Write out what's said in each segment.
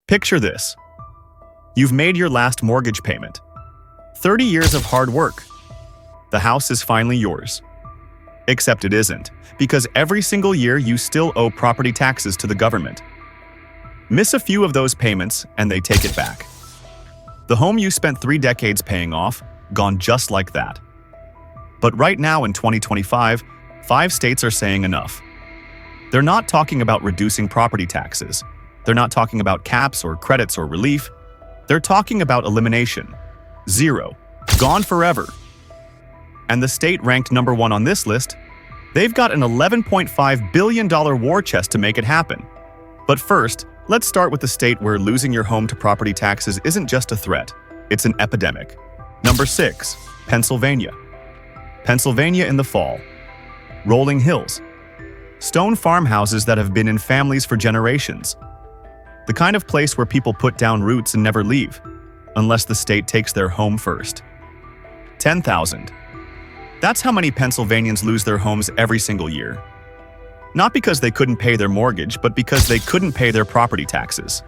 Picture this. You've made your last mortgage payment. 30 years of hard work. The house is finally yours. Except it isn't, because every single year you still owe property taxes to the government. Miss a few of those payments and they take it back. The home you spent 3 decades paying off, gone just like that. But right now in 2025, 5 states are saying enough. They're not talking about reducing property taxes. They're not talking about caps or credits or relief. They're talking about elimination. 0. Gone forever. And the state ranked number 1 on this list, they've got an $11.5 billion war chest to make it happen. But first, let's start with the state where losing your home to property taxes isn't just a threat, it's an epidemic. Number 6. Pennsylvania. Pennsylvania in the fall. Rolling hills. Stone farmhouses that have been in families for generations. The kind of place where people put down roots and never leave, unless the state takes their home first. 10,000. That's how many Pennsylvanians lose their homes every single year. Not because they couldn't pay their mortgage, but because they couldn't pay their property taxes.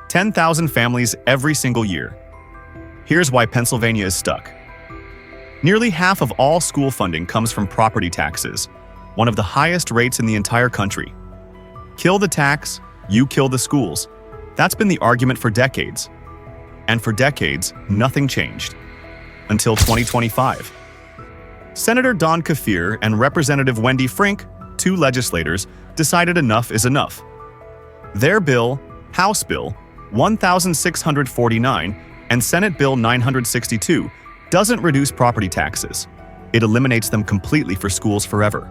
10,000 families every single year. Here's why Pennsylvania is stuck. Nearly half of all school funding comes from property taxes, one of the highest rates in the entire country. Kill the tax, you kill the schools. That's been the argument for decades. And for decades, nothing changed. Until 2025. Senator Don Kafir and Representative Wendy Frink, 2 legislators, decided enough is enough. Their bill, House Bill 1649 and Senate Bill 962, doesn't reduce property taxes. It eliminates them completely for schools forever.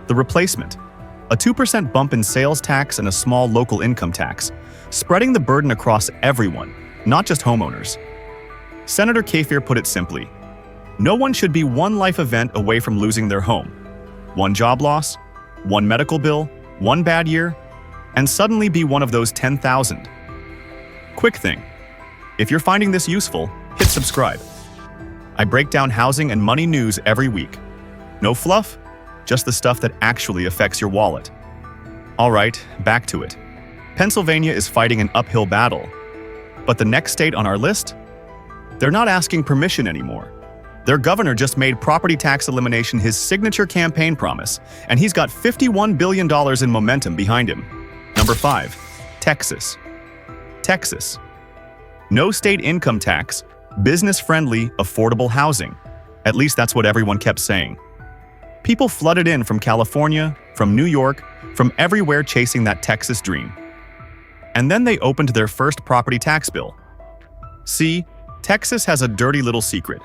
The replacement, a 2% bump in sales tax and a small local income tax, spreading the burden across everyone, not just homeowners. Senator Kafir put it simply, no one should be one life event away from losing their home. One job loss, one medical bill, one bad year, and suddenly be one of those 10,000. Quick thing, if you're finding this useful, hit subscribe. I break down housing and money news every week. No fluff, just the stuff that actually affects your wallet. All right, back to it. Pennsylvania is fighting an uphill battle. But the next state on our list? They're not asking permission anymore. Their governor just made property tax elimination his signature campaign promise, and he's got $51 billion in momentum behind him. Number 5. Texas. Texas. No state income tax, business-friendly, affordable housing. At least that's what everyone kept saying. People flooded in from California, from New York, from everywhere chasing that Texas dream. And then they opened their first property tax bill. See, Texas has a dirty little secret.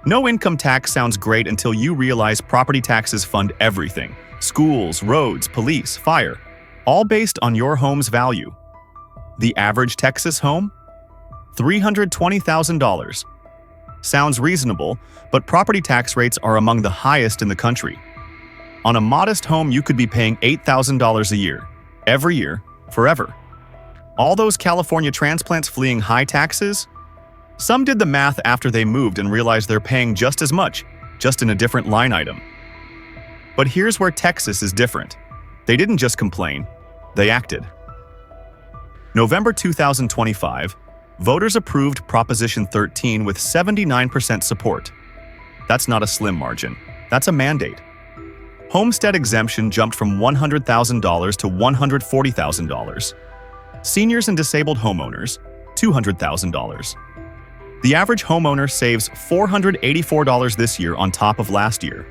No income tax sounds great until you realize property taxes fund everything. Schools, roads, police, fire, all based on your home's value. The average Texas home? $320,000. Sounds reasonable, but property tax rates are among the highest in the country. On a modest home, you could be paying $8,000 a year, every year, forever. All those California transplants fleeing high taxes? Some did the math after they moved and realized they're paying just as much, just in a different line item. But here's where Texas is different. They didn't just complain, they acted. November 2025, voters approved Proposition 13 with 79% support. That's not a slim margin, that's a mandate. Homestead exemption jumped from $100,000 to $140,000. Seniors and disabled homeowners, $200,000. The average homeowner saves $484 this year on top of last year.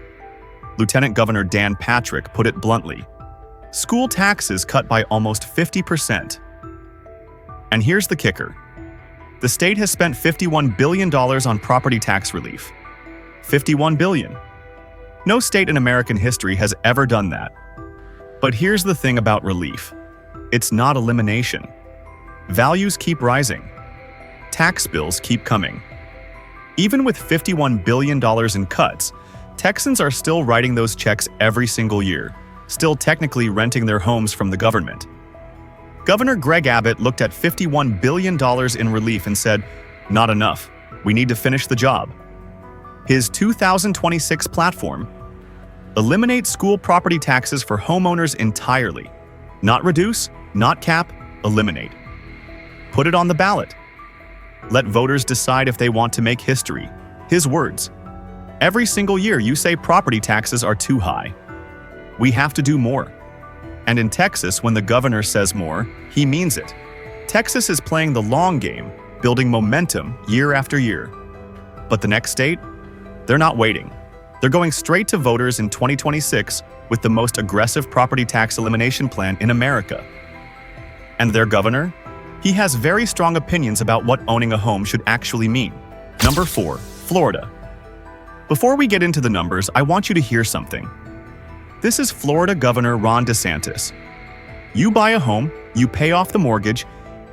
Lieutenant Governor Dan Patrick put it bluntly. School taxes cut by almost 50%. And here's the kicker. The state has spent $51 billion on property tax relief. $51 billion. No state in American history has ever done that. But here's the thing about relief. It's not elimination. Values keep rising. Tax bills keep coming. Even with $51 billion in cuts, Texans are still writing those checks every single year, still technically renting their homes from the government. Governor Greg Abbott looked at $51 billion in relief and said, "Not enough. We need to finish the job." His 2026 platform: eliminate school property taxes for homeowners entirely. Not reduce, not cap, eliminate. Put it on the ballot. Let voters decide if they want to make history. His words. Every single year you say property taxes are too high. We have to do more. And in Texas, when the governor says more, he means it. Texas is playing the long game, building momentum year after year. But the next state? They're not waiting. They're going straight to voters in 2026 with the most aggressive property tax elimination plan in America. And their governor? He has very strong opinions about what owning a home should actually mean. Number 4, Florida. Before we get into the numbers, I want you to hear something. This is Florida Governor Ron DeSantis. You buy a home, you pay off the mortgage,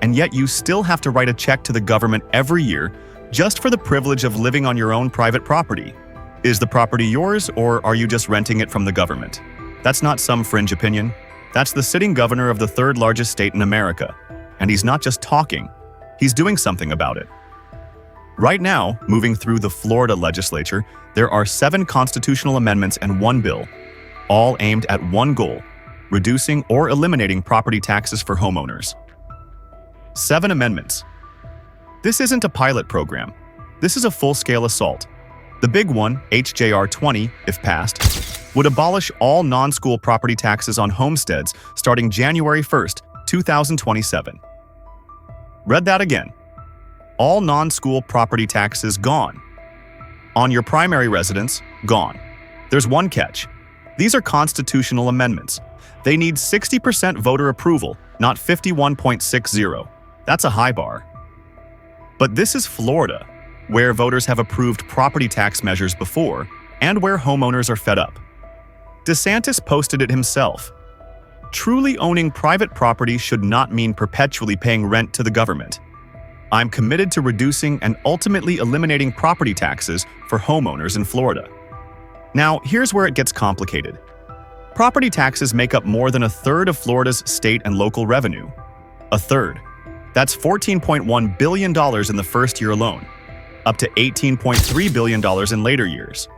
and yet you still have to write a check to the government every year just for the privilege of living on your own private property. Is the property yours, or are you just renting it from the government? That's not some fringe opinion. That's the sitting governor of the third largest state in America. And he's not just talking, he's doing something about it. Right now, moving through the Florida legislature, there are 7 constitutional amendments and 1 bill, all aimed at one goal: reducing or eliminating property taxes for homeowners. 7 amendments. This isn't a pilot program. This is a full-scale assault. The big one, HJR 20, if passed, would abolish all non-school property taxes on homesteads starting January 1st, 2027. Read that again. All non-school property taxes gone. On your primary residence, gone. There's one catch. These are constitutional amendments. They need 60% voter approval, not 51.60. That's a high bar. But this is Florida, where voters have approved property tax measures before and where homeowners are fed up. DeSantis posted it himself. Truly owning private property should not mean perpetually paying rent to the government. I'm committed to reducing and ultimately eliminating property taxes for homeowners in Florida. Now, here's where it gets complicated. Property taxes make up more than a third of Florida's state and local revenue. A third. That's $14.1 billion in the first year alone, up to $18.3 billion in later years.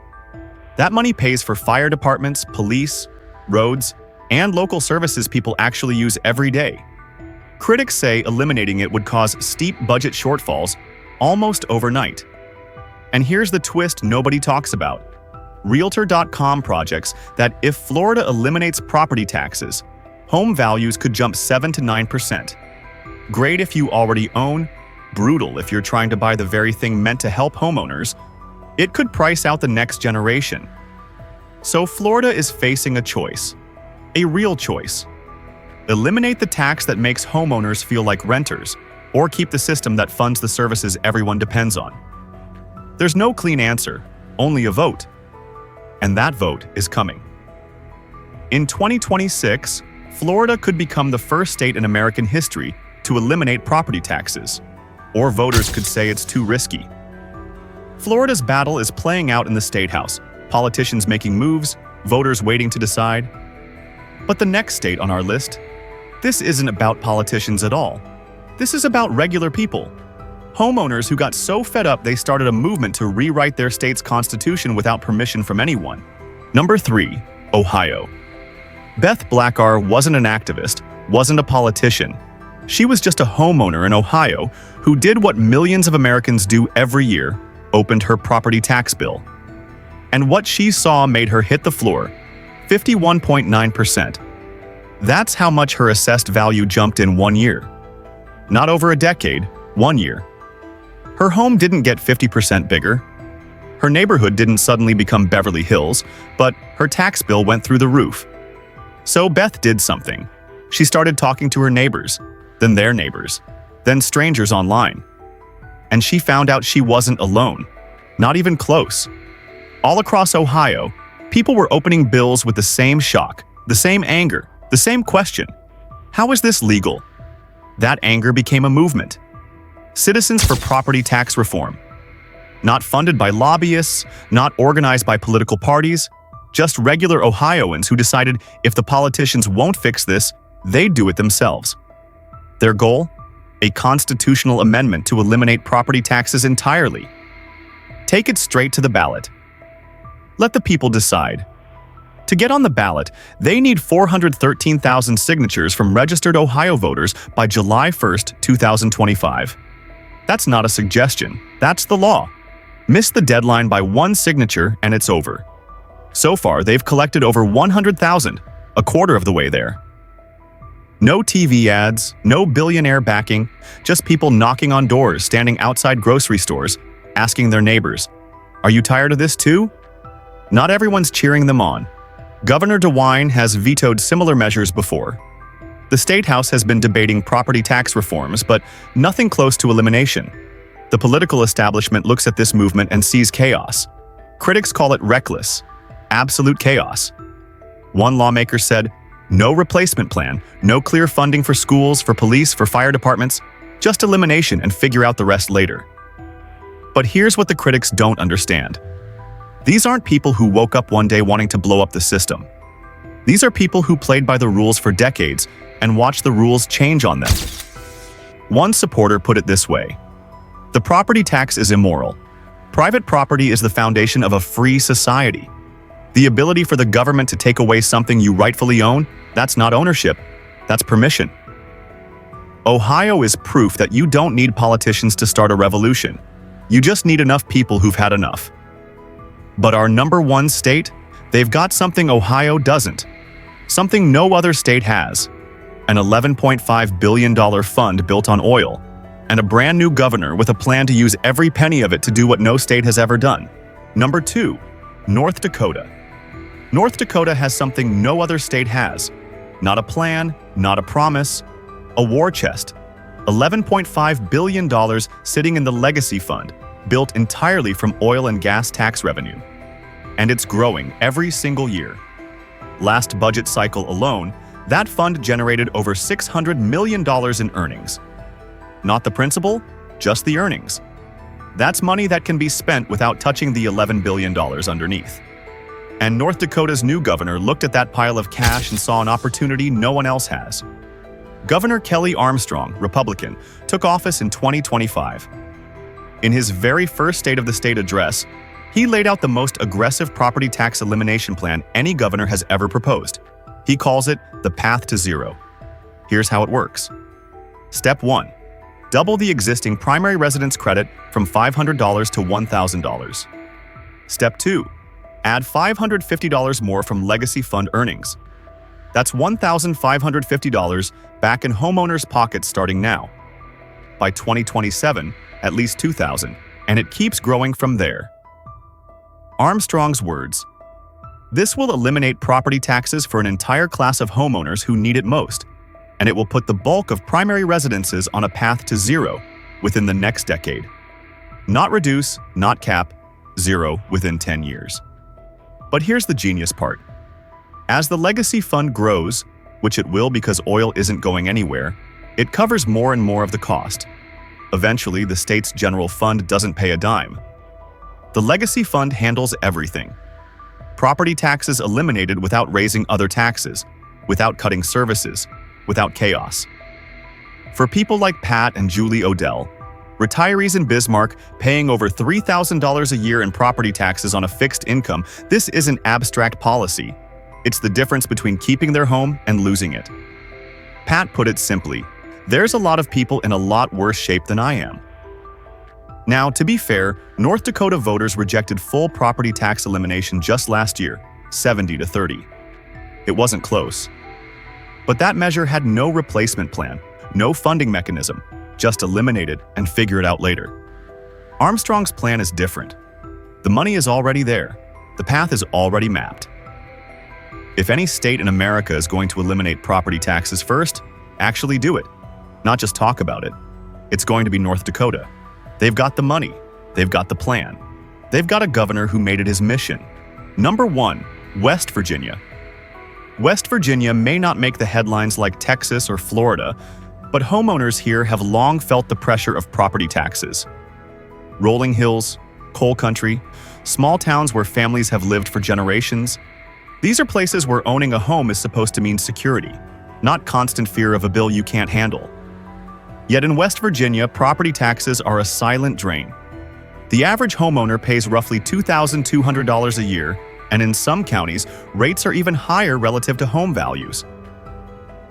That money pays for fire departments, police, roads, and local services people actually use every day. Critics say eliminating it would cause steep budget shortfalls almost overnight. And here's the twist nobody talks about. Realtor.com projects that if Florida eliminates property taxes, home values could jump 7 to 9%. Great if you already own, brutal if you're trying to buy the very thing meant to help homeowners. It could price out the next generation. So Florida is facing a choice. A real choice. Eliminate the tax that makes homeowners feel like renters, or keep the system that funds the services everyone depends on. There's no clean answer, only a vote. And that vote is coming. In 2026, Florida could become the first state in American history to eliminate property taxes, or voters could say it's too risky. Florida's battle is playing out in the State House, politicians making moves, voters waiting to decide. But the next state on our list, this isn't about politicians at all. This is about regular people. Homeowners who got so fed up they started a movement to rewrite their state's constitution without permission from anyone. Number 3, Ohio. Beth Blackar wasn't an activist, wasn't a politician. She was just a homeowner in Ohio who did what millions of Americans do every year, opened her property tax bill. And what she saw made her hit the floor, 51.9%. That's how much her assessed value jumped in 1 year. Not over a decade, 1 year. Her home didn't get 50% bigger. Her neighborhood didn't suddenly become Beverly Hills, but her tax bill went through the roof. So Beth did something. She started talking to her neighbors, then their neighbors, then strangers online. And she found out she wasn't alone, not even close. All across Ohio, people were opening bills with the same shock, the same anger, the same question. How is this legal? That anger became a movement. Citizens for Property Tax Reform. Not funded by lobbyists, not organized by political parties, just regular Ohioans who decided if the politicians won't fix this, they'd do it themselves. Their goal? A constitutional amendment to eliminate property taxes entirely. Take it straight to the ballot. Let the people decide. To get on the ballot, they need 413,000 signatures from registered Ohio voters by July 1st, 2025. That's not a suggestion, that's the law. Miss the deadline by one signature and it's over. So far, they've collected over 100,000, a quarter of the way there. No TV ads, no billionaire backing, just people knocking on doors, standing outside grocery stores, asking their neighbors, "Are you tired of this too?" Not everyone's cheering them on. Governor DeWine has vetoed similar measures before. The State House has been debating property tax reforms, but nothing close to elimination. The political establishment looks at this movement and sees chaos. Critics call it reckless, absolute chaos. One lawmaker said, "No replacement plan, no clear funding for schools, for police, for fire departments, just elimination and figure out the rest later." But here's what the critics don't understand. These aren't people who woke up one day wanting to blow up the system. These are people who played by the rules for decades and watched the rules change on them. One supporter put it this way: "The property tax is immoral. Private property is the foundation of a free society. The ability for the government to take away something you rightfully own, that's not ownership, that's permission." Ohio is proof that you don't need politicians to start a revolution. You just need enough people who've had enough. But our number one state, they've got something Ohio doesn't. Something no other state has. An $11.5 billion fund built on oil, and a brand new governor with a plan to use every penny of it to do what no state has ever done. Number 2, North Dakota. North Dakota has something no other state has. Not a plan, not a promise, a war chest. $11.5 billion sitting in the legacy fund, built entirely from oil and gas tax revenue. And it's growing every single year. Last budget cycle alone, that fund generated over $600 million in earnings. Not the principal, just the earnings. That's money that can be spent without touching the $11 billion underneath. And North Dakota's new governor looked at that pile of cash and saw an opportunity no one else has. Governor Kelly Armstrong, Republican, took office in 2025. In his very first State of the State address, he laid out the most aggressive property tax elimination plan any governor has ever proposed. He calls it the path to zero. Here's how it works. Step 1. Double the existing primary residence credit from $500 to $1,000. Step 2. Add $550 more from legacy fund earnings. That's $1,550 back in homeowners' pockets starting now. By 2027, at least $2,000, and it keeps growing from there. Armstrong's words: "This will eliminate property taxes for an entire class of homeowners who need it most, and it will put the bulk of primary residences on a path to zero within the next decade. Not reduce, not cap, zero within 10 years. But here's the genius part. As the legacy fund grows, which it will because oil isn't going anywhere, it covers more and more of the cost. Eventually, the state's general fund doesn't pay a dime. The legacy fund handles everything. Property taxes eliminated without raising other taxes, without cutting services, without chaos. For people like Pat and Julie Odell, retirees in Bismarck paying over $3,000 a year in property taxes on a fixed income, this isn't abstract policy. It's the difference between keeping their home and losing it. Pat put it simply: there's a lot of people in a lot worse shape than I am. Now, to be fair, North Dakota voters rejected full property tax elimination just last year, 70-30. It wasn't close. But that measure had no replacement plan, no funding mechanism, just eliminate it and figure it out later. Armstrong's plan is different. The money is already there. The path is already mapped. If any state in America is going to eliminate property taxes first, actually do it. Not just talk about it. It's going to be North Dakota. They've got the money. They've got the plan. They've got a governor who made it his mission. Number 1, West Virginia. West Virginia may not make the headlines like Texas or Florida, but homeowners here have long felt the pressure of property taxes. Rolling hills, coal country, small towns where families have lived for generations. These are places where owning a home is supposed to mean security, not constant fear of a bill you can't handle. Yet in West Virginia, property taxes are a silent drain. The average homeowner pays roughly $2,200 a year, and in some counties, rates are even higher relative to home values.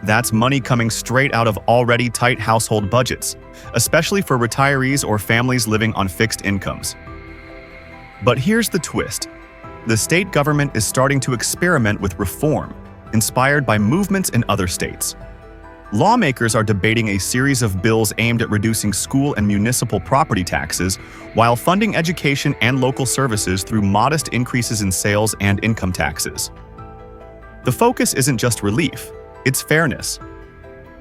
That's money coming straight out of already tight household budgets, especially for retirees or families living on fixed incomes. But here's the twist. The state government is starting to experiment with reform, inspired by movements in other states. Lawmakers are debating a series of bills aimed at reducing school and municipal property taxes while funding education and local services through modest increases in sales and income taxes. The focus isn't just relief, it's fairness.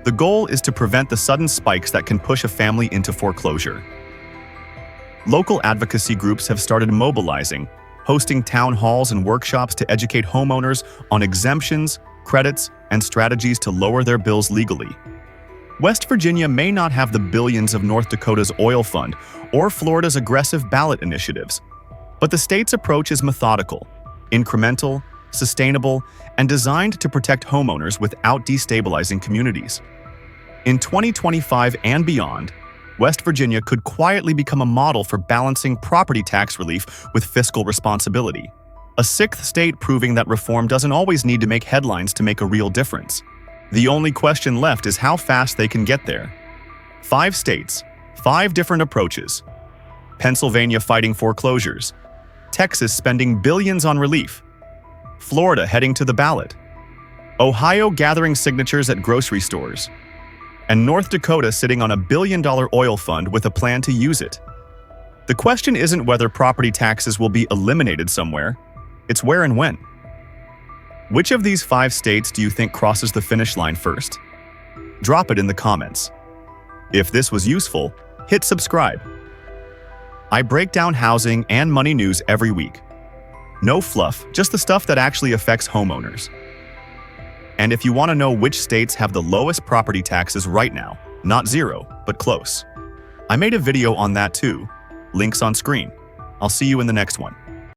The goal is to prevent the sudden spikes that can push a family into foreclosure. Local advocacy groups have started mobilizing, hosting town halls and workshops to educate homeowners on exemptions, credits, and strategies to lower their bills legally. West Virginia may not have the billions of North Dakota's oil fund or Florida's aggressive ballot initiatives, but the state's approach is methodical, incremental, sustainable, and designed to protect homeowners without destabilizing communities. In 2025 and beyond, West Virginia could quietly become a model for balancing property tax relief with fiscal responsibility. A sixth state proving that reform doesn't always need to make headlines to make a real difference. The only question left is how fast they can get there. 5 states, 5 different approaches. Pennsylvania fighting foreclosures. Texas spending billions on relief. Florida heading to the ballot. Ohio gathering signatures at grocery stores. And North Dakota sitting on a $1 billion oil fund with a plan to use it. The question isn't whether property taxes will be eliminated somewhere. It's where and when. Which of these 5 states do you think crosses the finish line first? Drop it in the comments. If this was useful, hit subscribe. I break down housing and money news every week. No fluff, just the stuff that actually affects homeowners. And if you want to know which states have the lowest property taxes right now, not 0, but close, I made a video on that too. Links on screen. I'll see you in the next one.